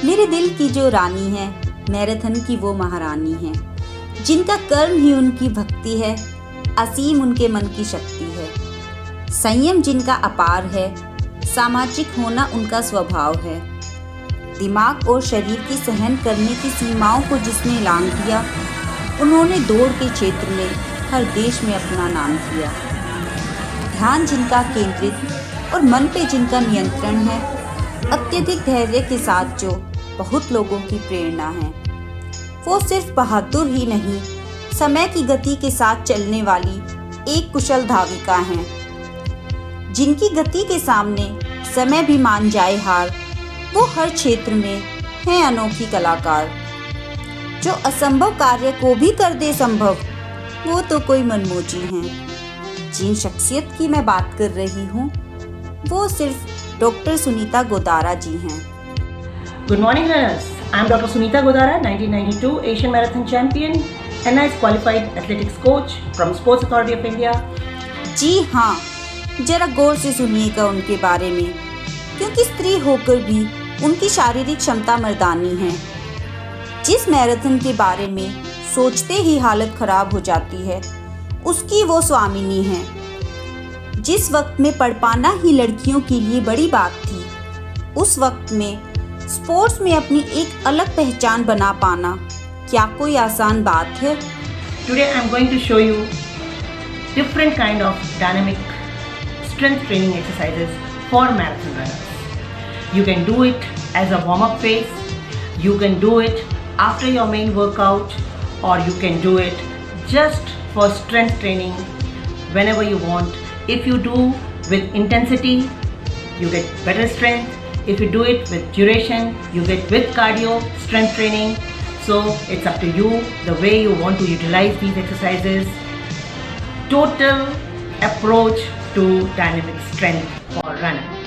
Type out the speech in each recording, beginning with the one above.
मेरे दिल की जो रानी है, मैराथन की वो महारानी है, जिनका कर्म ही उनकी भक्ति है, असीम उनके मन की शक्ति है। संयम जिनका अपार है, सामाजिक होना उनका स्वभाव है। दिमाग और शरीर की सहन करने की सीमाओं को जिसने लांघ दिया, उन्होंने दौड़ के क्षेत्र में हर देश में अपना नाम किया। ध्यान जिनका केंद्रित और मन पे जिनका नियंत्रण है, अत्यधिक धैर्य के साथ जो बहुत लोगों की प्रेरणा है। वो सिर्फ बहादुर ही नहीं, समय की गति के साथ चलने वाली एक कुशल धाविका हैं, जिनकी गति के सामने समय भी मान जाए हार। वो हर क्षेत्र में हैं अनोखी कलाकार, जो असंभव कार्य को भी कर दे संभव। वो तो कोई मनमोजी हैं। जिन शख्सियत की मैं बात कर रही हूँ, वो सिर्फ डॉक्टर सुनीता गोदारा जी हैं। Good morning, learners. I am Dr. Sunita Godara, 1992 Asian Marathon Champion, NICE Qualified Athletics Coach from Sports Authority of India. जी हाँ, जरा गौर से सुनिएगा उनके बारे में, क्योंकि स्त्री होकर भी उनकी शारीरिक क्षमता मर्दानी है। जिस मैराथन के बारे में सोचते ही हालत खराब हो जाती है, उसकी वो स्वामिनी है। जिस वक्त में पढ़ पाना ही लड़कियों के लिए बड़ी बात थी, उस वक्त में स्पोर्ट्स में अपनी एक अलग पहचान बना पाना क्या कोई आसान बात है? Today I am going to show you different kind of dynamic strength training exercises for marathon runners. You can do it as a warm-up phase, you can do it after your main workout, or you can do it just for strength training whenever you want. If you do with intensity, you get better strength. If you do it with duration, you get with cardio strength training. So it's up to you the way you want to utilize these exercises. Total approach to dynamic strength for runner.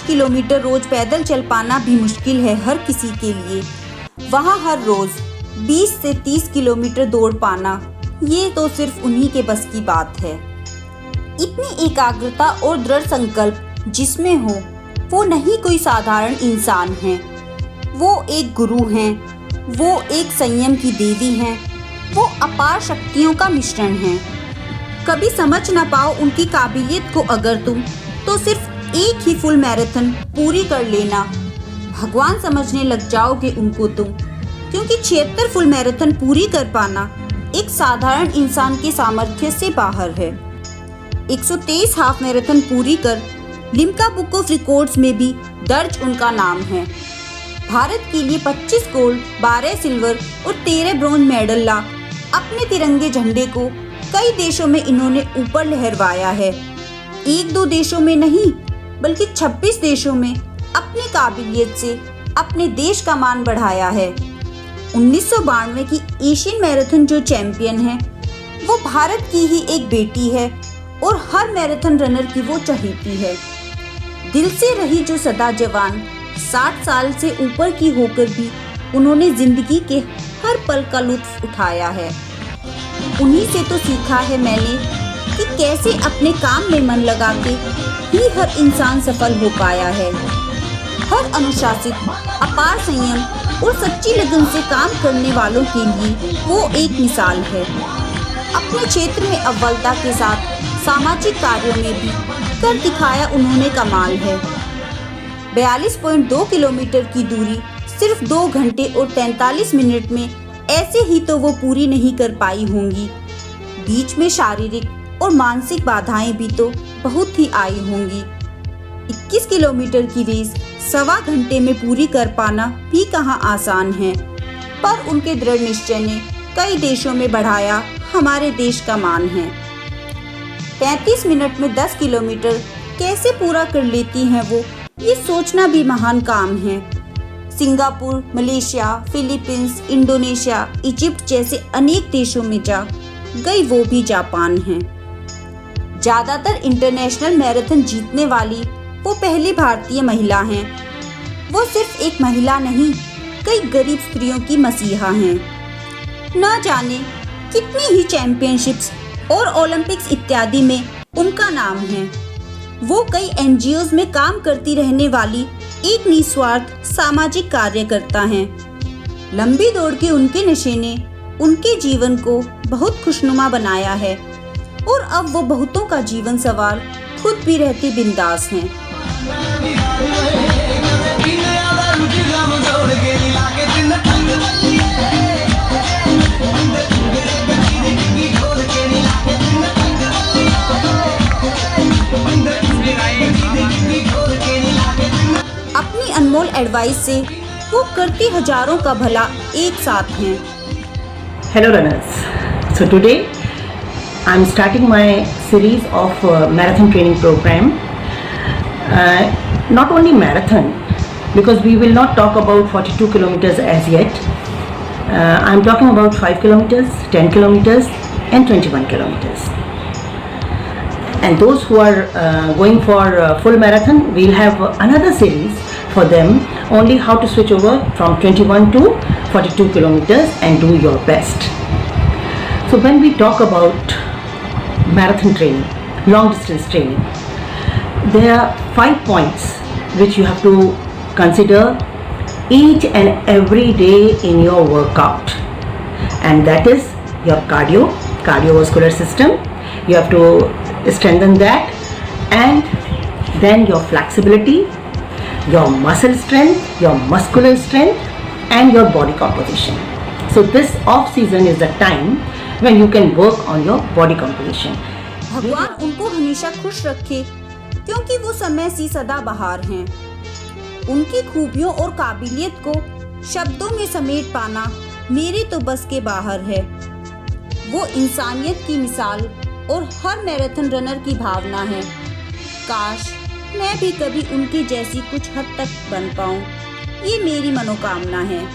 Kilometre रोज पैदल चल पाना भी मुश्किल है हर किसी के लिए, वहाँ हर रोज 20 से 30 किलोमीटर दौड़ पाना, ये तो सिर्फ उन्हीं के बस की बात है। इतनी एकाग्रता और दृढ़ संकल्प जिसमें हो, वो नहीं कोई साधारण इंसान है। वो एक गुरु हैं, वो एक संयम की देवी हैं, वो अपार शक्तियों का मिश्रण हैं। कभी समझ ना पाओ उनकी काबिलियत को अगर तुम, तो सिर्फ एक ही फुल मैराथन पूरी कर लेना, भगवान समझने लग जाओगे उनको तुम, क्योंकि 76 फुल मैराथन पूरी कर पाना एक साधारण इंसान के सामर्थ्य से बाहर है। 123 हाफ मैराथन पूरी कर लिम्का बुक ऑफ रिकॉर्ड्स में भी दर्ज उनका नाम है। भारत के लिए 25 गोल्ड, 12 सिल्वर और 13 ब्रॉन्ज मेडल ला अपने तिरंगे झंडे को कई देशों में इन्होंने ऊपर लहरवाया है। एक दो देशों में नहीं, बल्कि 26 देशों में अपनी काबिलियत से अपने देश का मान बढ़ाया है। 1992 की एशियन मैराथन जो चैंपियन है, वो भारत की ही एक बेटी है और हर मैराथन रनर की वो चहेती है। दिल से रही जो सदा जवान, 60 साल से ऊपर की होकर भी उन्होंने जिंदगी के हर पल का लुत्फ उठाया है। उन्हीं से तो सीखा है मैंने कि कैसे अपने काम में मन लगा के ही हर इंसान सफल हो पाया है। हर अनुशासित, अपार संयम और सच्ची लगन से काम करने वालों के लिए वो एक मिसाल है। अपने क्षेत्र में अव्वलता के साथ सामाजिक कार्यों में भी कर दिखाया उन्होंने कमाल है। 42.2 किलोमीटर की दूरी सिर्फ 2 घंटे और 43 मिनट में ऐसे ही तो वो पूरी नहीं कर पाई होंगी। बीच में शारीरिक और मानसिक बाधाएं भी तो बहुत ही आई होंगी। 21 किलोमीटर की रेस 1.25 घंटे में पूरी कर पाना भी कहाँ आसान है, पर उनके दृढ़ निश्चय ने कई देशों में बढ़ाया हमारे देश का मान है। 35 मिनट में 10 किलोमीटर कैसे पूरा कर लेती हैं वो, ये सोचना भी महान काम है। Singapore, Malaysia, Philippines, Indonesia, Egypt जैसे अनेक देशों में जा गई वो भी जापान है। ज़्यादातर इंटरनेशनल मैराथन जीतने वाली वो पहली भारतीय महिला हैं। वो सिर्फ एक महिला नहीं, कई गरीब स्त्रियों की मसीहा हैं। न जाने कितनी ही चैंपियनशिप्स और ओलंपिक्स इत्यादि में उनका नाम है। वो कई एनजीओज में काम करती रहने वाली एक निस्वार्थ सामाजिक कार्यकर्ता हैं। लंबी दौड़ के उनके नशे ने उनके जीवन को बहुत खुशनुमा बनाया है और अब वो बहुतों का जीवन सवार खुद भी रहते बिंदास हैं। अपनी अनमोल एडवाइस से वो करती हजारों का भला एक साथ हैं। Hello runners. So today I'm starting my series of marathon training program. Not only marathon, because we will not talk about 42 kilometers as yet. I'm talking about 5 kilometers, 10 kilometers and 21 kilometers. And those who are going for full marathon, we'll have another series for them, only how to switch over from 21 to 42 kilometers and do your best. So when we talk about marathon training, long distance training, there are 5 points which you have to consider each and every day in your workout, and that is your cardiovascular system. You have to strengthen that, and then your flexibility, your muscle strength, your muscular strength and your body composition. So this off season is the time when you can work on your body composition. भगवान उनको हमेशा खुश रखे, क्योंकि वो समय सी सदा बहार हैं। उनकी खूबियों और काबिलियत को शब्दों में समेट पाना मेरे तो बस के बाहर है। वो इंसानियत की मिसाल और हर मैराथन रनर की भावना है। काश मैं भी कभी उनकी जैसी कुछ हद तक बन पाऊं, ये मेरी मनोकामना है।